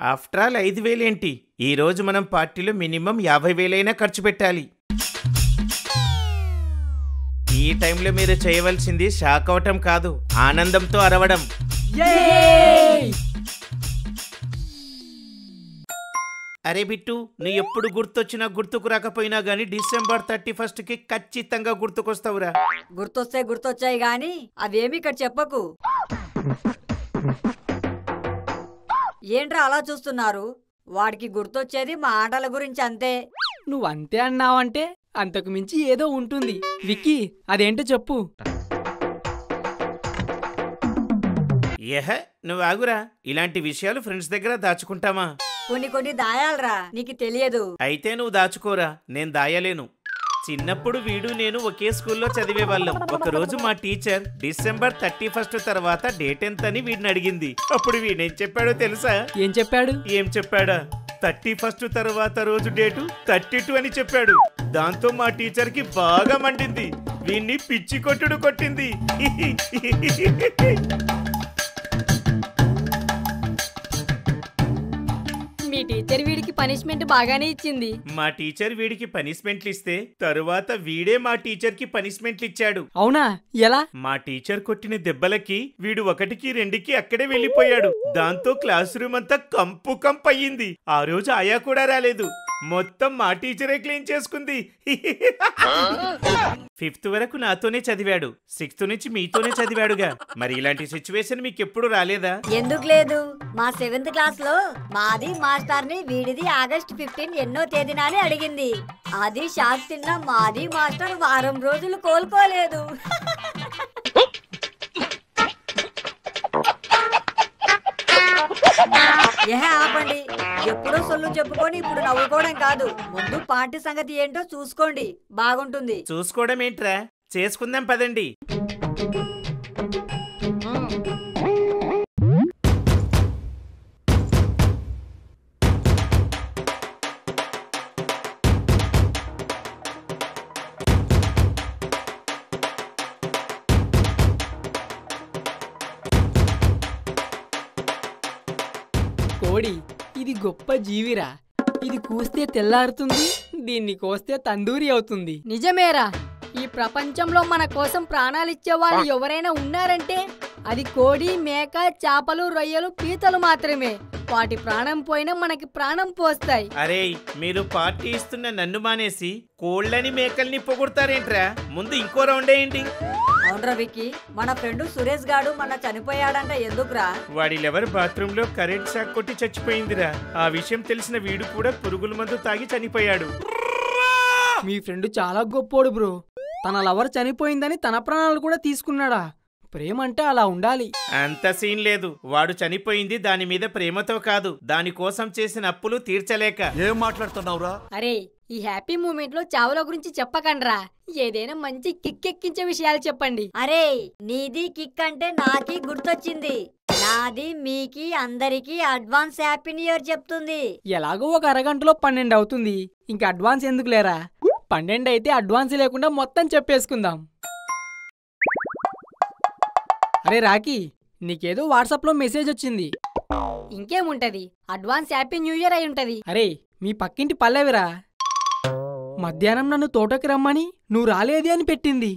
After all 5,000 ఏంటి? ఈ రోజు మనం పార్టీలో మినిమం 50,000 ఖర్చు పెట్టాలి. ఈ టైంలో మీరు చేయవలసింది షాక్ అవటం కాదు, ఆనందంతో అరవడం. అరే బిట్టు, నువ్వు ఎప్పుడు గుర్తొచ్చినా గుర్తుకు రాకపోయినా గానీ December 31st ఖచ్చితంగా గుర్తుకొస్తావురా. గుర్తొచ్చాయి గాని అవేమి ఇక్కడ చెప్పకు. ఏంట్రా అలా చూస్తున్నారు? వాడికి గుర్తొచ్చేది మా ఆటల గురించి అంతే. నువ్వు అంతే అన్నావంటే అంతకు మించి ఏదో ఉంటుంది. విక్కీ, అదేంటో చెప్పు. నువ్వు ఆగురా. ఇలాంటి విషయాలు ఫ్రెండ్స్ దగ్గర దాచుకుంటామా? కొన్ని దాయాలరా, నీకు తెలియదు. అయితే నువ్వు దాచుకోరా, నేను దాయలేను. చిన్నప్పుడు వీడు నేను ఒకే స్కూల్లో చదివేవాళ్ళం. ఒకరోజు మా టీచర్ December 31st తర్వాత డేట్ ఎంత అని వీడిని అడిగింది. అప్పుడు వీడేం చెప్పాడో తెలుసా? ఏం చెప్పాడు? 31st తర్వాత రోజు డేటు 32 అని చెప్పాడు. దాంతో మా టీచర్ కి బాగా మండింది. వీడిని పిచ్చి కొట్టుడు కొట్టింది. మీ టీచర్ వీడికి పనిష్మెంట్ బాగానే ఇచ్చింది. మా టీచర్ వీడికి పనిష్మెంట్లు ఇస్తే తరువాత వీడే మా టీచర్ కి పనిష్మెంట్లు ఇచ్చాడు. అవునా? ఎలా? మా టీచర్ కొట్టిన దెబ్బలకి వీడు 1కి 2కి అక్కడే వెళ్లిపోయాడు. దాంతో క్లాస్ రూమ్ అంతా కంపు అయ్యింది. ఆ రోజు ఆయా కూడా రాలేదు. మొత్తం మా టీచరే క్లీన్ చేసుకుంది. 5th వరకు నాతోనే చదివాడు, 6th నుంచి మీతోనే చదివాడుగా. మరి ఇలాంటి సిచ్యువేషన్ మీకు ఎప్పుడు రాలేదా? ఎందుకు లేదు? మా 7th క్లాస్ లో మాది మాస్టర్ ని వీడిది August 15 ఎన్నో తేదీన అని అడిగింది. అది షాక్ తిన్న మాది మాస్టర్ వారం రోజులు కోలుకోలేదు. ఆపండి. ఎప్పుడో సొల్లు చెప్పుకొని ఇప్పుడు నవ్వుకోవడం కాదు. ముందు పార్టీ సంగతి ఏంటో చూసుకోండి, బాగుంటుంది. చూసుకోవడం ఏంట్రా, చేసుకుందాం పదండి. కోడి, ఇది గొప్ప జీవిరా. ఇది కూస్తే తెల్లారుతుంది, దీన్ని కోస్తే తందూరి అవుతుంది. నిజమేరా. ఈ ప్రపంచంలో మన కోసం ప్రాణాలిచ్చే వాళ్ళు ఎవరైనా ఉన్నారంటే అది కోడి, మేక, చేపలు, రొయ్యలు, పీతలు మాత్రమే. వాటి ప్రాణం పోయినా మనకి ప్రాణం పోస్తాయి. అరే, మీరు పార్టీ ఇస్తున్న నన్ను మానేసి కోళ్ళని మేకల్ని పొగుడతారేంట్రా? ముందు ఇంకో రౌండ్ వేయండి. అవునరా విక్కీ, మన ఫ్రెండ్ సురేష్ గాడు మన చనిపోయాడంట. ఎందుకురా? వాడి లెవర్ బాత్రూమ్ లో కరెంట్ షాక్ కొట్టి చచ్చిపోయిందిరా. ఆ విషయం తెలిసిన వీడు కూడా పురుగుల మందు తాగి చనిపోయాడు. మీ ఫ్రెండ్ చాలా గొప్పోడు బ్రో. తన లవర్ చనిపోయిందని తన ప్రాణాలు కూడా తీసుకున్నాడా? ప్రేమంటే అలా ఉండాలి. అంత సీన్ లేదు. వాడు చనిపోయింది దాని మీద ప్రేమతో కాదు, దానికోసం చేసిన అప్పులు తీర్చలేక. ఏం మాట్లాడుతున్నావురా? అరే, ఈ హ్యాపీ మూమెంట్ లో చావుల గురించి చెప్పకండ్రా. ఏదైనా మంచి కిక్ ఎక్కించే విషయాలు చెప్పండి. అరే, నీది కిక్ అంటే నాకి గుర్తొచ్చింది. నాది మీకి అందరికి అడ్వాన్స్ హ్యాపీ న్యూ ఇయర్ చెప్తుంది. ఎలాగో ఒక అరగంటలో 12 అవుతుంది. ఇంకా అడ్వాన్స్ ఎందుకు లేరా? 12 అయితే అడ్వాన్స్ లేకుండా మొత్తం చెప్పేసుకుందాం. అరే రాకీ, నీకేదో వాట్సాప్లో మెసేజ్ వచ్చింది. ఇంకేముంటది, అడ్వాన్స్ హ్యాపీ న్యూ ఇయర్ అయి ఉంటది. అరే, మీ పక్కింటి పల్లవిరా మధ్యాహ్నం నన్ను తోటకి రమ్మని నువ్వు రాలేది అని పెట్టింది.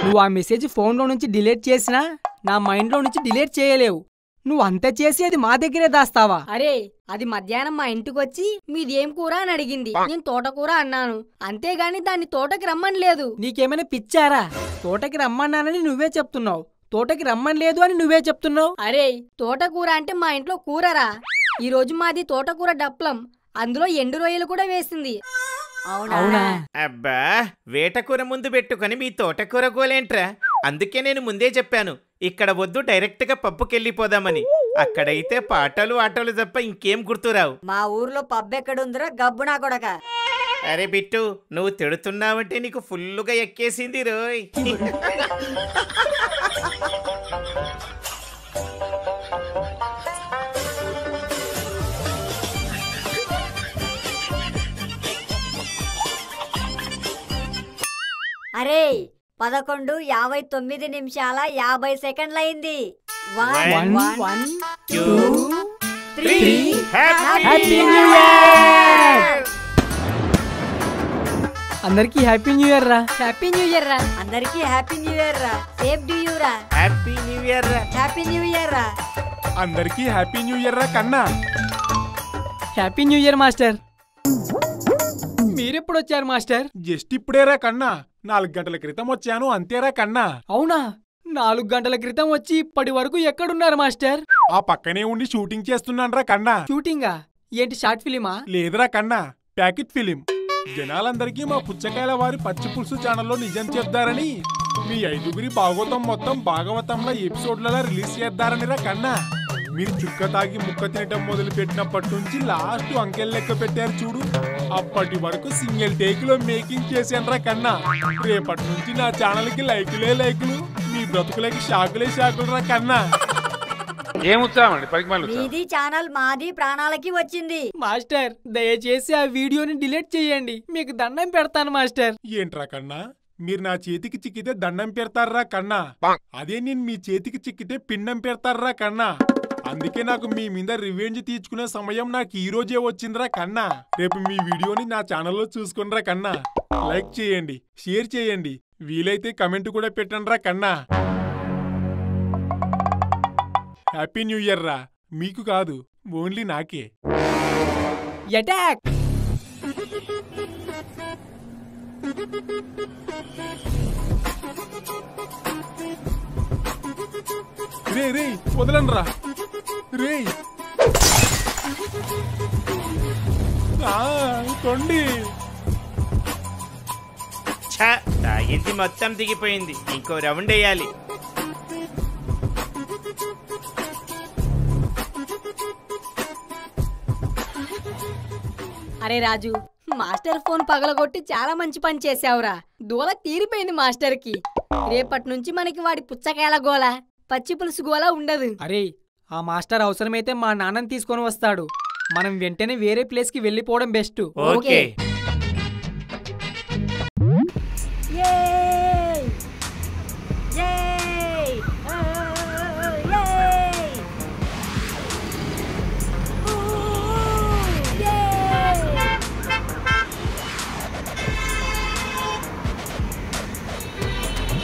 నువ్వు ఆ మెసేజ్ ఫోన్లో నుంచి డిలీట్ చేసినా నా మైండ్లో నుంచి డిలీట్ చేయలేవు. నువ్వు అంత చేసి అది మా దగ్గరే దాస్తావా? అరే, అది మధ్యాహ్నం మా ఇంటికొచ్చి మీదేం కూర అని అడిగింది. నేను తోటకూర అన్నాను, అంతేగాని దాన్ని తోటకి రమ్మని లేదు. నీకేమైనా పిచ్చారా? తోటకి రమ్మన్నానని నువ్వే చెప్తున్నావు, తోటకి రమ్మని లేదు అని నువ్వే చెప్తున్నావు. అరే, తోటకూర అంటే మా ఇంట్లో కూరరా. ఈ రోజు మాది తోటకూర డప్లం, అందులో ఎండు రొయ్యలు కూడా వేసింది. అవునా? అబ్బా, వేటకూర ముందు పెట్టుకుని మీ తోటకూర గోలేంట్రా? అందుకే నేను ముందే చెప్పాను, ఇక్కడ వద్దు, డైరెక్ట్ గా పప్పుకెళ్ళిపోదామని. అక్కడైతే పాటలు ఆటలు తప్ప ఇంకేం గుర్తురావు. మా ఊర్లో పబ్ ఎక్కడుందిరా గబ్బునా కొడక. అరే బిట్టు, నువ్వు తిడుతున్నావంటే నీకు ఫుల్లుగా ఎక్కేసింది రోయ్. అరే, 11:59:50 One, 1 2 3 happy happy new year అందరికీ హ్యాపీ న్యూ ఇయర్ రా. హ్యాపీ న్యూ ఇయర్ రా. అందరికి హ్యాపీ న్యూ ఇయర్ రా. సేఫ్ డ్యూ యూ రా. Happy new year. Happy new year రా. అందరికీ హ్యాపీ న్యూ ఇయర్ రా కన్నా. Happy new year master. మీరెప్పుడు వచ్చారు మాస్టర్? జస్ట్ ఇప్పుడేరా కన్నా, 4 గంటల క్రితం వచ్చాను అంతేరా కన్నా. అవునా? 4 గంటల క్రితం వచ్చి ఇప్పటి వరకు ఎక్కడున్నారు మాస్టర్? ఆ పక్కనే ఉండి షూటింగ్ చేస్తున్నాన్రా కన్నా. షూటింగా? ఏంటి షార్ట్ ఫిలిమా? లేదురా కన్నా, ప్యాకెట్ ఫిలిం. జనాలందరికీ మా పుచ్చకాయల వారి పచ్చి పులుసు ఛానల్లో నిజం చెప్తారని మీ 5గురి భాగవతం మొత్తం భాగవతంలో ఎపిసోడ్లలో రిలీజ్ చేద్దారనిరా కన్నా. మీరు చుక్క తాగి ముక్క తినటం మొదలు పెట్టినప్పటి నుంచి లాస్ట్ అంకెల్ లెక్క పెట్టారు చూడు, అప్పటి వరకు సింగిల్ టేక్ లో మేకింగ్ చేశానురా కన్నా. రేపటి నుంచి నా ఛానల్ కి లైకులే లైకులు, మీ బ్రతుకులకి షాకులే షాకులు రా కన్నా. మీది ఛానల్ మాది ప్రాణాలకి వచ్చింది. మాస్టర్ దయచేసి ఆ వీడియోని డిలీట్ చేయండి, మీకు దండం పెడతాను మాస్టర్. ఏంట్రా కన్నా, మీరు నా చేతికి చిక్కితే దండం పెడతారా కన్నా, అదే నేను మీ చేతికి చిక్కితే పిండం పెడతారా కన్నా. అందుకే నాకు మీ మీద రివెంజ్ తీర్చుకునే సమయం నాకు ఈ రోజే వచ్చిందిరా కన్నా. రేపు మీ వీడియోని నా ఛానల్లో చూసుకునిరా కన్నా. లైక్ చేయండి, షేర్ చేయండి, వీలైతే కమెంట్ కూడా పెట్టండిరా కన్నా. హ్యాపీ న్యూ ఇయర్ రా, మీకు కాదు ఓన్లీ నాకే. అటాక్! రే రే వదలండి రా రే. కొండి తాగింది మొత్తం దిగిపోయింది, ఇంకో రౌండ్ వేయాలి. అరే రాజు, మాస్టర్ ఫోన్ పగలగొట్టి చాలా మంచి పని చేసావురా. దూల తీరిపోయింది మాస్టర్ కి. రేపటి నుంచి మనకి వాడి పుచ్చకాయల గోల, పచ్చి పులుసు గోల ఉండదు. అరే, ఆ మాస్టర్ అవసరమైతే మా నాన్నని తీసుకొని వస్తాడు. మనం వెంటనే వేరే ప్లేస్ కి వెళ్ళిపోవడం best. Okay. Yay! Yay! Yay! Yay!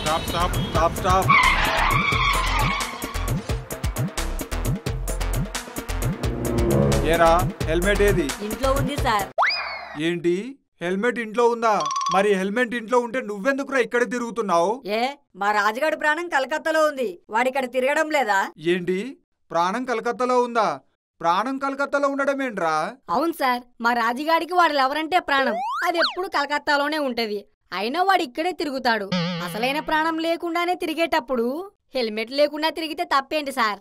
Stop stop stop stop. ఏరా హెల్మెట్ ఏది? ఇంట్లో ఉంది సార్. ఏంటి హెల్మెట్ ఇంట్లో ఉందా? మరి హెల్మెట్ ఇంట్లో ఉంటే నువ్వెందుకురా ఇక్కడ తిరుగుతున్నావు? ఏ, మా రాజుగాడి ప్రాణం కలకత్తాలో ఉంది, వాడిక్కడ తిరగడం లేదా? ఏంటి ప్రాణం కలకత్తాలో ఉందా? ప్రాణం కలకత్తాలో ఉండడం ఏంట్రా? అవును సార్, మా రాజుగాడికి వాడు ఎవరంటే ప్రాణం. అది ఎప్పుడు కలకత్తాలోనే ఉంటది. అయినా వాడు ఇక్కడే తిరుగుతాడు. అసలైన ప్రాణం లేకుండానే తిరిగేటప్పుడు హెల్మెట్ లేకుండా తిరిగితే తప్పేంటి సార్?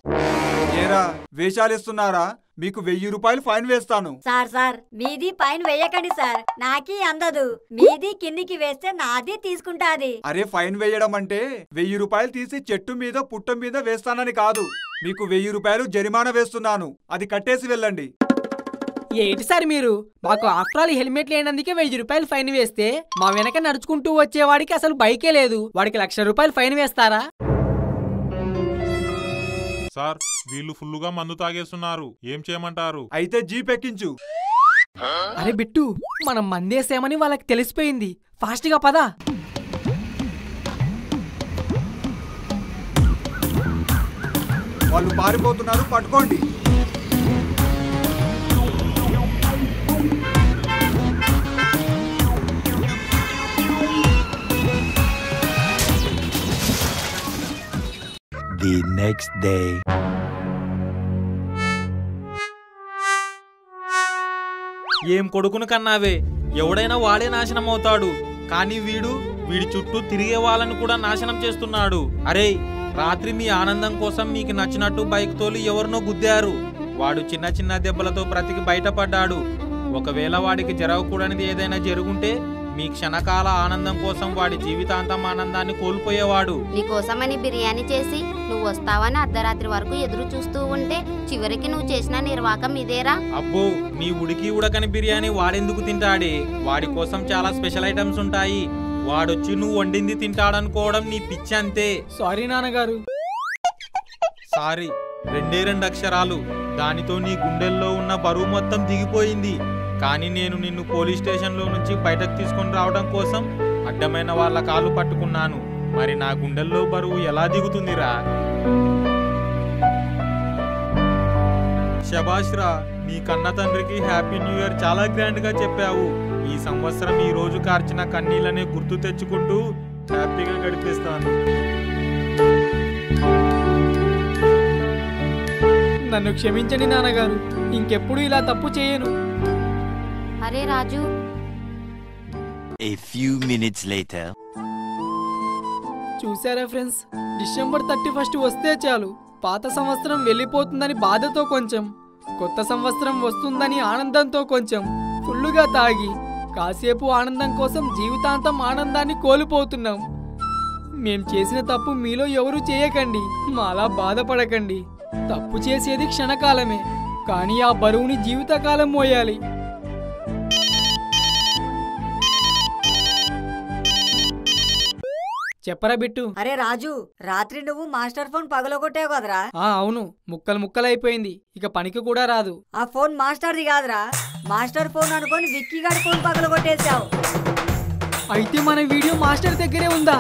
ఏరా వేషాలిస్తున్నారా? మీకు 1000 రూపాయలు ఫైన్ వేస్తాను. సార్ మీది పైన వేయకండి సార్, నాకీ అందదు. మీది కిందికి వేస్తే నాది తీసుకుంటాది. అరే ఫైన్ వేయడం అంటే 1000 రూపాయలు తీసి చెట్టు మీద పుట్ట మీద వేస్తానని కాదు. మీకు 1000 రూపాయలు జరిమానా వేస్తున్నాను, అది కట్టేసి వెళ్ళండి. ఏంటి సార్ మీరు? మాకు ఆఫ్టర్ ఆల్ హెల్మెట్ లేనందుకే 1000 రూపాయలు ఫైన్ వేస్తే మా వెనక నడుచుకుంటూ వచ్చేవాడికి అసలు బైకే లేదు, వాడికి 1,00,000 రూపాయలు ఫైన్ వేస్తారా? సార్, వీళ్ళు ఫుల్లుగా మందు తాగేస్తున్నారు, ఏం చేయమంటారు? అయితే జీప్ ఎక్కించు. అరే బిట్టు, మనం మందేసామని వాళ్ళకి తెలిసిపోయింది. ఫాస్ట్ గా పదా. వాళ్ళు పారిపోతున్నారు, పట్టుకోండి. The next day. ఏం కొడుకును కన్నావే, ఎవడైనా వాడే నాశనం అవుతాడు, కానీ వీడి చుట్టూ తిరిగే వాళ్ళని కూడా నాశనం చేస్తున్నాడు. అరే, రాత్రి మీ ఆనందం కోసం మీకు నచ్చినట్టు బైక్ తోలి ఎవరినో గుద్దారు. వాడు చిన్న చిన్న దెబ్బలతో బ్రతికి బయటపడ్డాడు. ఒకవేళ వాడికి జరగకూడనిది ఏదైనా జరుగుంటే మీ క్షణకాల ఆనందం కోసం వాడి జీవితాంతం ఆనందాన్ని కోల్పోయేవాడు. నీకోసమని బిర్యానీ చేసి నువ్వు వస్తావని అర్ధరాత్రి వరకు ఎదురు చూస్తూ ఉంటే చివరికి నువ్వు చేసిన నిర్వాకం ఇదేరా? అబ్బో, నీ ఉడికి ఉడకని బిర్యానీ వాడెందుకు తింటాడే? వాడి కోసం చాలా స్పెషల్ ఐటమ్స్ ఉంటాయి. వాడొచ్చి నువ్వు వండింది తింటాడనుకోవడం నీ పిచ్చి అంతే. సారీ నాన్నగారు. సారీ 2 అక్షరాలు, దానితో నీ గుండెల్లో ఉన్న బరువు మొత్తం దిగిపోయింది. కానీ నేను నిన్ను పోలీస్ స్టేషన్లో నుంచి బయటకు తీసుకొని రావడం కోసం అడ్డమైన వాళ్ళ కాలు పట్టుకున్నాను. మరి నా గుండెల్లో బరువు ఎలా దిగుతుందిరా? శభాష్ రా, నీ కన్న తండ్రికి హ్యాపీ న్యూ ఇయర్ చాలా గ్రాండ్ గా చెప్పావు. ఈ సంవత్సరం ఈ రోజు కార్చిన కన్నీళ్ళనే గుర్తు తెచ్చుకుంటూ హ్యాపీగా గడిపిస్తాను. నన్ను క్షమించండి నాన్నగారు, ఇంకెప్పుడు ఇలా తప్పు చేయను. అరే రాజు, A few minutes later. చూసారా ఫ్రెండ్స్, డిసెంబర్ 31 వస్తే చాలు పాత సంవత్సరం వెళ్ళిపోతుందని బాధతో కొంచెం, కొత్త సంవత్సరం వస్తుందని ఆనందంతో కొంచెం ఫుల్లుగా తాగి కాసేపు ఆనందం కోసం జీవితాంతం ఆనందాన్ని కోల్పోతున్నాం. మేం చేసిన తప్పు మీలో ఎవరు చేయకండి, మాలా బాధపడకండి. తప్పు చేసేది క్షణకాలమే, కానీ ఆ బరువుని జీవితకాలం మోయాలి. చెప్పరా బిట్టు. అరే రాజు, రాత్రి నువ్వు మాస్టర్ ఫోన్ పగలగొట్టావు కదరా? అవును, ముక్కలు ముక్కలైపోయింది, ఇక పనికి కూడా రాదు. ఆ ఫోన్ మాస్టర్ది కాదురా, మాస్టర్ ఫోన్ అనుకొని విక్కీ గారి ఫోన్ పగలగొట్టేశావు. అయితే మన వీడియో మాస్టర్ దగ్గరే ఉందా?